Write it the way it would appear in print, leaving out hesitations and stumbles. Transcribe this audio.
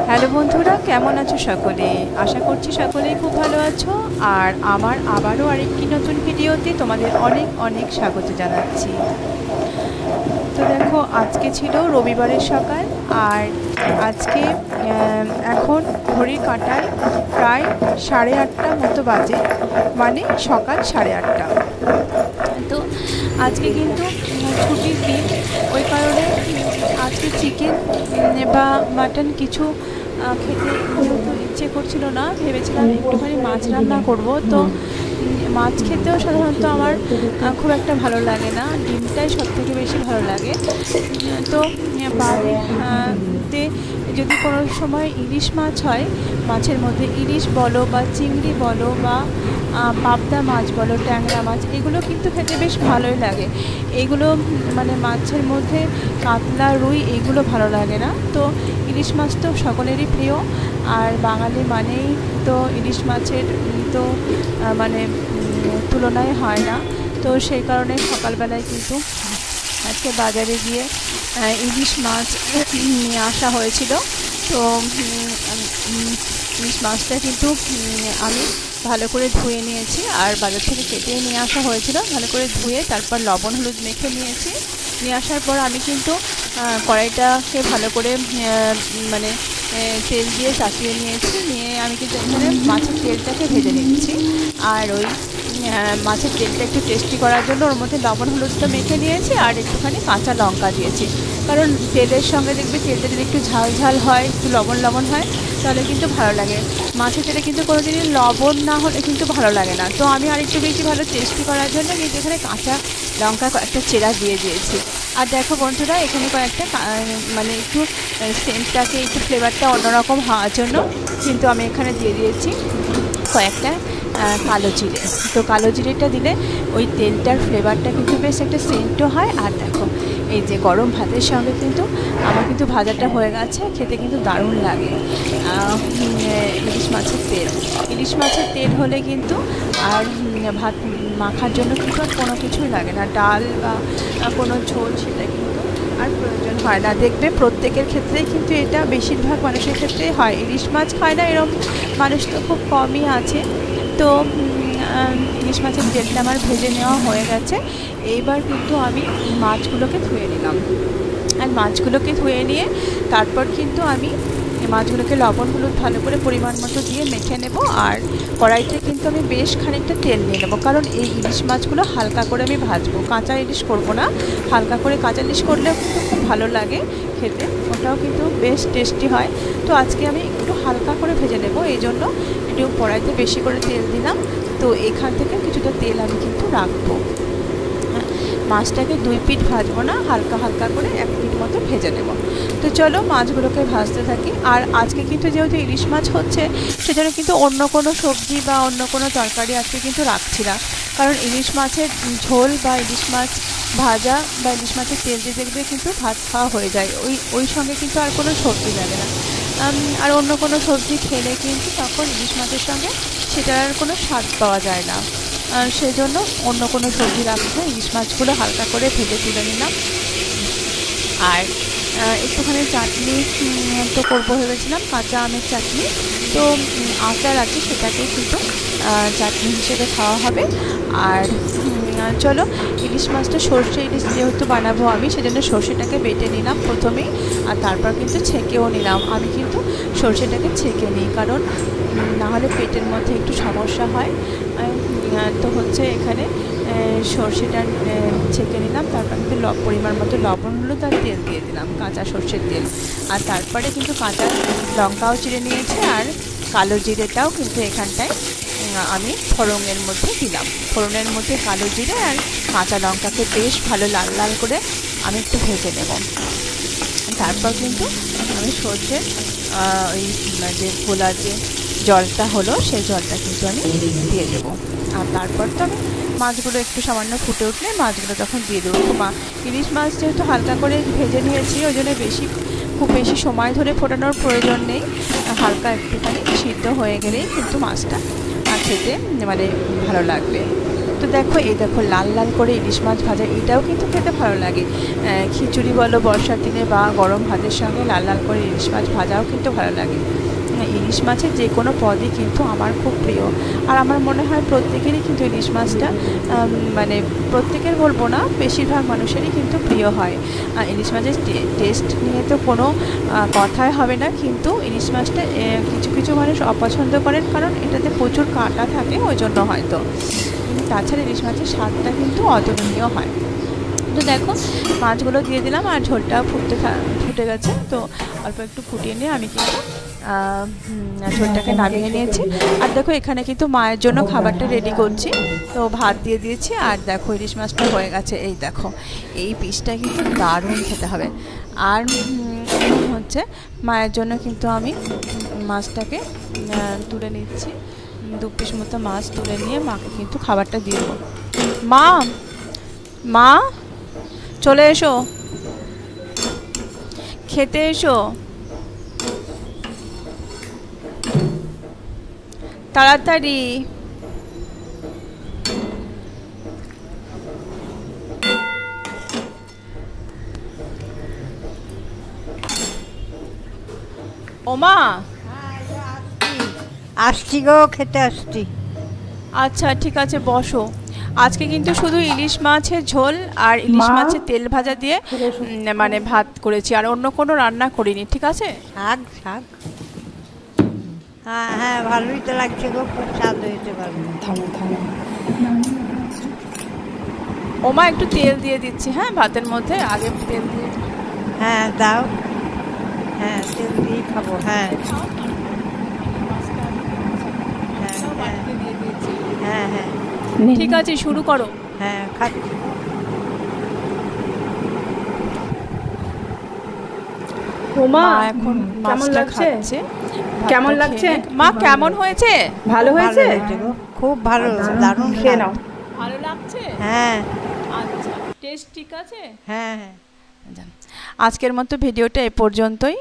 Hello বন্ধুরা, কেমন আছো সকলে? আশা করছি সকলেই খুব ভালো আছো। আর আমার আবারও আরেকটি নতুন ভিডিওতে তোমাদের অনেক অনেক স্বাগত জানাচ্ছি। তো দেখো, আজকে ছিল রবিবারের সকাল, আর আজকে এখন ঘড়ির কাঁটায় প্রায় 8:30 মতো বাজে, মানে সকাল 8:30। তো আজকে কিন্তু ছুটির দিন, ওই কারণে আজকে চিকেন বা মাটন কিছু খেতে যেহেতু ইচ্ছে করছিল না, ভেবেছিলাম একটুখানি মাছ রান্না করব। তো মাছ খেতেও সাধারণত আমার খুব একটা ভালো লাগে না, ডিমটাই সবথেকে বেশি ভালো লাগে। তো বাড়িতে যদি কোনো সময় ইলিশ মাছ হয়, মাছের মধ্যে ইলিশ বলো বা চিংড়ি বলো বা পাবদা মাছ বলো, ট্যাংরা মাছ, এগুলো কিন্তু খেতে বেশ ভালোই লাগে। এগুলো মানে মাছের মধ্যে কাতলা, রুই এগুলো ভালো লাগে না। তো ইলিশ মাছ তো সকলেরই প্রিয়, আর বাঙালি মানেই তো ইলিশ মাছের তো মানে তুলনায় হয় না। তো সেই কারণে সকালবেলায় কিন্তু আজকে বাজারে গিয়ে ইলিশ মাছ নিয়ে আসা হয়েছিল। তো ইলিশ মাছটা কিন্তু আমি ভালো করে ধুয়ে নিয়েছি, আর বাজার থেকে কেটে নিয়ে আসা হয়েছিল। ভালো করে ধুয়ে তারপর লবণ হলুদ মেখে নিয়েছি। নিয়ে আসার পর আমি কিন্তু কড়াইটাকে ভালো করে মানে তেল দিয়ে চাপিয়ে নিয়েছি। নিয়ে আমি কিন্তু এখানে মাছের তেলটাকে ভেজে নিচ্ছি। আর ওই মাছের তেলটা একটু টেস্টি করার জন্য ওর মধ্যে লবণ হলুদটা মেখে নিয়েছি, আর একটুখানি কাঁচা লঙ্কা দিয়েছি। কারণ তেলের সঙ্গে দেখবে তেলটা যদি একটু ঝাল ঝাল হয়, একটু লবণ লবণ হয়, তাহলে কিন্তু ভালো লাগে। মাছের তেলে কিন্তু কোনো দিনই লবণ না হলে কিন্তু ভালো লাগে না। তো আমি আরেকটু বেশি ভালো টেস্টি করার জন্য কিন্তু এখানে কাঁচা লঙ্কা কয়েকটা চেরা দিয়ে দিয়েছি। আর দেখো বন্ধুরা, এখানে কয়েকটা মানে একটু সেন্টটাকে, একটু ফ্লেভারটা অন্যরকম হওয়ার জন্য কিন্তু আমি এখানে দিয়ে দিয়েছি কয়েকটা কালো জিরে। তো কালো জিরেটা দিলে ওই তেলটার ফ্লেভারটা কিন্তু বেশ একটা সেন্টও হয়। আর দেখো, এই যে গরম ভাতের সঙ্গে কিন্তু আমার কিন্তু ভাজাটা হয়ে গেছে, খেতে কিন্তু দারুণ লাগে। ইলিশ মাছের তেল, ইলিশ মাছের তেল হলে কিন্তু আর ভাত মাখার জন্য কিন্তু আর কোনো কিছুই লাগে না, ডাল বা কোনো ঝোল সেটা কিন্তু আর প্রয়োজন হয় না। দেখবে প্রত্যেকের ক্ষেত্রেই কিন্তু এটা বেশিরভাগ মানুষের ক্ষেত্রেই হয়। ইলিশ মাছ খায় না এরকম মানুষ তো খুব কমই আছে। তো ইলিশ মাছের তেলটা আমার ভেজে নেওয়া হয়ে গেছে। এইবার কিন্তু আমি মাছগুলোকে ধুয়ে নিলাম, আর মাছগুলোকে ধুয়ে নিয়ে তারপর কিন্তু আমি মাছগুলোকে লবণ হলুদ ভালো করে পরিমাণ মতো দিয়ে মেখে নেব। আর কড়াইতে কিন্তু আমি বেশ খানিকটা তেল নিয়ে নেবো, কারণ এই ইলিশ মাছগুলো হালকা করে আমি ভাজবো, কাঁচা ইলিশ করবো না। হালকা করে কাঁচা ইলিশ করলেও কিন্তু খুব ভালো লাগে খেতে, ওটাও কিন্তু বেশ টেস্টি হয়। তো আজকে আমি একটু হালকা করে ভেজে নেব, এই জন্য একটু কড়াইতে বেশি করে তেল দিলাম। তো এখান থেকে কিছুটা তেল আমি কিন্তু রাখবো। মাছটাকে 2 পিঠ ভাজবো না, হালকা হালকা করে 1 পিঠ মতো ভেজে নেব। তো চলো মাছগুলোকে ভাজতে থাকি। আর আজকে কিন্তু যেহেতু ইলিশ মাছ হচ্ছে, সেজন্য কিন্তু অন্য কোনো সবজি বা অন্য কোনো তরকারি আজকে কিন্তু রাখছি না। কারণ ইলিশ মাছের ঝোল বা ইলিশ মাছ ভাজা বা ইলিশ মাছের তেল দিয়ে দেখবে কিন্তু ভাত খাওয়া হয়ে যায়, ওই সঙ্গে কিন্তু আর কোনো সবজি লাগে না। আর অন্য কোনো সবজি খেলে কিন্তু তখন ইলিশ মাছের সঙ্গে সেটার আর কোনো স্বাদ পাওয়া যায় না। সেই জন্য অন্য কোনো সবজি রাখবো, ইলিশ মাছগুলো হালকা করে ভেজে তুলে নিলাম। আর একটুখানি চাটনি তো করবো ভেবেছিলাম, কাঁচা আমের চাটনি। তো আচার আছে, সেটাকে কিন্তু চাটনি হিসেবে খাওয়া হবে। আর চলো, ইলিশ মাছটা সর্ষে ইলিশ যেহেতু বানাবো আমি, সেজন্য সর্ষেটাকে বেটে নিলাম প্রথমেই, আর তারপর কিন্তু ছেঁকেও নিলাম। আমি কিন্তু সর্ষেটাকে ছেঁকে নিই, কারণ নাহলে পেটের মধ্যে একটু সমস্যা হয়। তো হচ্ছে এখানে সর্ষেটা ছেঁকে নিলাম, তারপর কিন্তু পরিমাণ মতো লবণ হলুদ আর তেল দিয়ে দিলাম, কাঁচা সর্ষের তেল। আর তারপরে কিন্তু কাঁচা লঙ্কাও চিড়ে নিয়েছি, আর কালো জিরেটাও কিন্তু এখানটায় আমি ফোড়নের মধ্যে দিলাম। ফোড়নের মধ্যে কালো জিরে আর কাঁচা লঙ্কাকে বেশ ভালো লাল লাল করে আমি একটু ভেজে নেব। তারপর কিন্তু আমি সর্ষের ওই যে গোলার যে জলটা হলো, সেই জলটা কিন্তু আমি দিয়ে দেবো। আর তারপর তো আমি মাছগুলো একটু সামান্য ফুটে উঠলে মাছগুলো তখন দিয়ে দেবো। ইলিশ মাছ যেহেতু হালকা করে ভেজে নিয়েছি, ওই জন্য খুব বেশি সময় ধরে ফোটানোর প্রয়োজন নেই। হালকা একটুখানি সিদ্ধ হয়ে গেলেই কিন্তু মাছটা খেতে মানে ভালো লাগবে। তো দেখো এই দেখো লাল লাল করে ইলিশ মাছ ভাজা, এটাও কিন্তু খেতে ভালো লাগে। খিচুড়ি বলো বর্ষার দিনে বা গরম ভাতের সঙ্গে লাল লাল করে ইলিশ মাছ ভাজাও কিন্তু ভালো লাগে। ইলিশ মাছের যে কোনো পদই কিন্তু আমার খুব প্রিয়, আর আমার মনে হয় প্রত্যেকেরই কিন্তু ইলিশ মাছটা মানে প্রত্যেকের বলবো না, বেশিরভাগ মানুষেরই কিন্তু প্রিয় হয়। ইলিশ মাছের টেস্ট নিয়ে তো কোনো কথাই হবে না, কিন্তু ইলিশ মাছটা কিছু কিছু মানুষ অপছন্দ করেন, কারণ এটাতে প্রচুর কাঁটা থাকে ওই জন্য হয়তো। তাছাড়া ইলিশ মাছের স্বাদটা কিন্তু অতুলনীয় হয়। তো দেখো মাছগুলো দিয়ে দিলাম, আর ঝোলটাও ফুটে গেছে। তো অল্প একটু ফুটিয়ে নিয়ে আমি কিন্তু ঝোলটাকে নামিয়ে নিয়েছি। আর দেখো এখানে কিন্তু মায়ের জন্য খাবারটা রেডি করছি। তো ভাত দিয়ে দিয়েছি, আর দেখো ইলিশ মাছটা হয়ে গেছে। এই দেখো এই পিসটা কিন্তু দারুণ খেতে হবে। আর হচ্ছে মায়ের জন্য কিন্তু আমি মাছটাকে তুলে নিচ্ছি, 2 পিস মতো মাছ তুলে নিয়ে মাকে কিন্তু খাবারটা দিয়ে দেবো। মা চলে এসো, খেতে এসো তাড়াতাড়ি। ওমা আসছি গো, খেতে আসছি। আচ্ছা ঠিক আছে বসো। আজকে কিন্তু শুধু ইলিশ মাছের ঝোল আর ইলিশ মাছের তেল ভাজা দিয়ে মানে ভাত করেছি, আর অন্য কোনো রান্না করিনি, ঠিক আছে? শাক শাক, হ্যাঁ হ্যাঁ ভালোই তো লাগছে গো, খুব স্বাদ হয়েছে, ভালো। ওমা একটু তেল দিয়ে দিচ্ছি, হ্যাঁ ভাতের মধ্যে আগে তেল দিয়ে। হ্যাঁ দাও, হ্যাঁ তেল দিয়ে খাবো। হ্যাঁ হ্যাঁ হ্যাঁ ঠিক আছে শুরু করো। হ্যাঁ খাচ্ছি। ওমা এখন কেমন লাগছে? কেমন লাগছে মা? কেমন হয়েছে? ভালো হয়েছে গো, খুব ভালো, দারুণ খেয়ে নাও। ভালো লাগছে? হ্যাঁ আচ্ছা টেস্ট ঠিক আছে। হ্যাঁ হ্যাঁ। আজকের মতো ভিডিওটা এ পর্যন্তই।